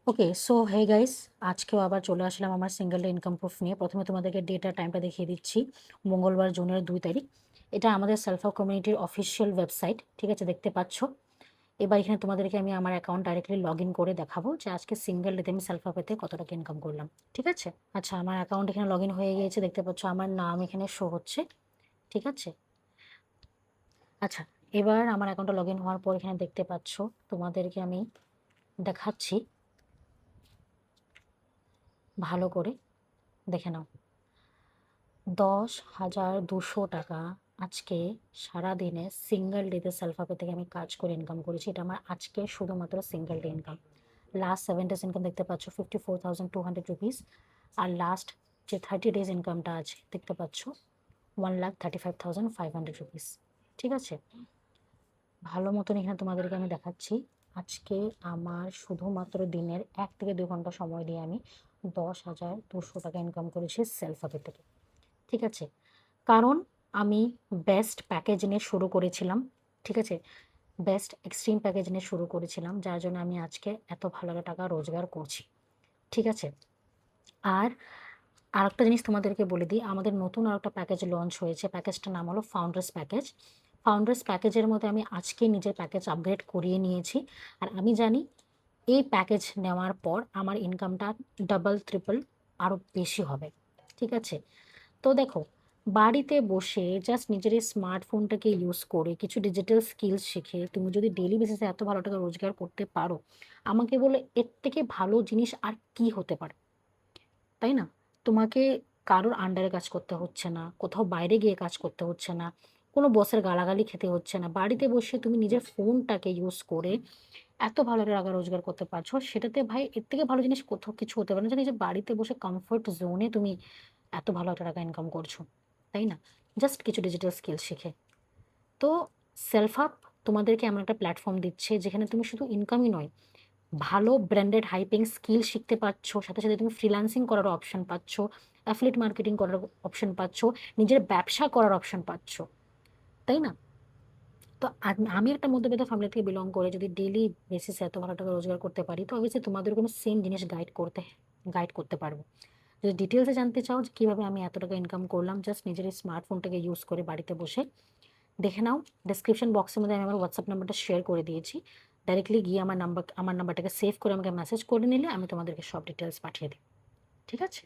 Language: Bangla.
ওকে, সো হে গাইস, আজকেও আবার চলে আসলাম আমার সিঙ্গেল ডে ইনকাম প্রুফ নিয়ে। প্রথমে তোমাদেরকে ডেটা টাইমটা দেখিয়ে দিচ্ছি। মঙ্গলবার জুনের 2 তারিখ। এটা আমাদের সেলফা কমিউনিটির অফিসিয়াল ওয়েবসাইট, ঠিক আছে, দেখতে পাচ্ছ। এবার এখানে তোমাদেরকে আমি আমার অ্যাকাউন্ট ডাইরেক্টলি লগ ইন করে দেখাবো যে আজকে সিঙ্গেল ডেতে আমি সেলফা পেতে কত টাকা ইনকাম করলাম, ঠিক আছে। আচ্ছা, আমার অ্যাকাউন্ট এখানে লগ ইন হয়ে গিয়েছে, দেখতে পাচ্ছ আমার নাম এখানে শো হচ্ছে, ঠিক আছে। আচ্ছা, এবার আমার অ্যাকাউন্টটা লগ ইন হওয়ার পর এখানে দেখতে পাচ্ছ, তোমাদেরকে আমি দেখাচ্ছি, ভালো করে দেখে নাও। 10,200 টাকা আজকে সারাদিনে সিঙ্গেল ডেতে সেলফাপে থেকে আমি কাজ করে ইনকাম করেছি। এটা আমার আজকে শুধুমাত্র single day income. Last 7 days income দেখতে পাচ্ছ 54,200 রুপিস। আর লাস্ট যে 30 ডেজ ইনকামটা আছে দেখতে পাচ্ছ 1,35,500 রুপিস, ঠিক আছে। ভালো মতন এখানে তোমাদেরকে আমি দেখাচ্ছি। আজকে আমার শুধুমাত্র দিনের 1 থেকে 2 ঘন্টা সময় দিয়ে আমি 10,200 টাকা ইনকাম করেছি সেলফাপে থেকে, ঠিক আছে। কারণ আমি বেস্ট প্যাকেজ নিয়ে শুরু করেছিলাম, ঠিক আছে। বেস্ট এক্সট্রিম প্যাকেজ নিয়ে শুরু করেছিলাম, যার জন্য আমি আজকে এত ভালো টাকা রোজগার করছি, ঠিক আছে। আর আরেকটা জিনিস তোমাদেরকে বলে দিই, আমাদের নতুন আরেকটা প্যাকেজ লঞ্চ হয়েছে। প্যাকেজটার নাম হলো ফাউন্ডার্স প্যাকেজ। ফাউন্ডার্স প্যাকেজের মধ্যে আমি আজকে নিজের প্যাকেজ আপগ্রেড করিয়ে নিয়েছি। আর আমি জানি এই প্যাকেজ নেওয়ার পর আমার ইনকামটা ডাবল ট্রিপল আরও বেশি হবে, ঠিক আছে। তো দেখো, বাড়িতে বসে জাস্ট নিজের এই স্মার্টফোনটাকে ইউজ করে কিছু ডিজিটাল স্কিলস শিখে তুমি যদি ডেলি বেসিসে এত ভালো টাকা রোজগার করতে পারো, আমাকে বলে এর থেকে ভালো জিনিস আর কি হতে পারে, তাই না? তোমাকে কারোর আন্ডারে কাজ করতে হচ্ছে না, কোথাও বাইরে গিয়ে কাজ করতে হচ্ছে না, কোনো বসের গালাগালি খেতে হচ্ছে না। বাড়িতে বসে তুমি নিজের ফোনটাকে ইউজ করে এত ভালো টাকা রোজগার করতে পারছো, সেটাতে ভাই এর থেকে ভালো জিনিস কোথাও কিছু হতে পারে না। যে নিজের বাড়িতে বসে কমফোর্ট জোনে তুমি এত ভালো একটা টাকা ইনকাম করছো, তাই না? জাস্ট কিছু ডিজিটাল স্কিল শিখে। তো সেলফ আপ তোমাদেরকে এমন একটা প্ল্যাটফর্ম দিচ্ছে যেখানে তুমি শুধু ইনকামই নয়, ভালো ব্র্যান্ডেড হাইপিং স্কিল শিখতে পারছো, সাথে সাথে তুমি ফ্রিল্যান্সিং করার অপশন পাচ্ছ, অ্যাফিলিয়েট মার্কেটিং করার অপশন পাচ্ছ, নিজের ব্যবসা করার অপশন পাচ্ছ, তাই না? তো আমি একটা মধ্যবিত্ত ফ্যামিলি থেকে বিলং করে যদি ডেইলি বেসিসে এত ভালো টাকা রোজগার করতে পারি, তো অবশ্যই তোমাদের কোনো সেম জিনিস গাইড করতে পারবো। যদি ডিটেলসে জানতে চাও যে কীভাবে আমি এত টাকা ইনকাম করলাম জাস্ট নিজের এই স্মার্টফোনটাকে ইউজ করে বাড়িতে বসে, দেখে নাও। ডেসক্রিপশন বক্সের মধ্যে আমি আমার হোয়াটসঅ্যাপ নাম্বারটা শেয়ার করে দিয়েছি। ডাইরেক্টলি গিয়ে আমার নাম্বারটাকে সেভ করে আমাকে মেসেজ করে নিলে আমি তোমাদেরকে সব ডিটেলস পাঠিয়ে দিই, ঠিক আছে।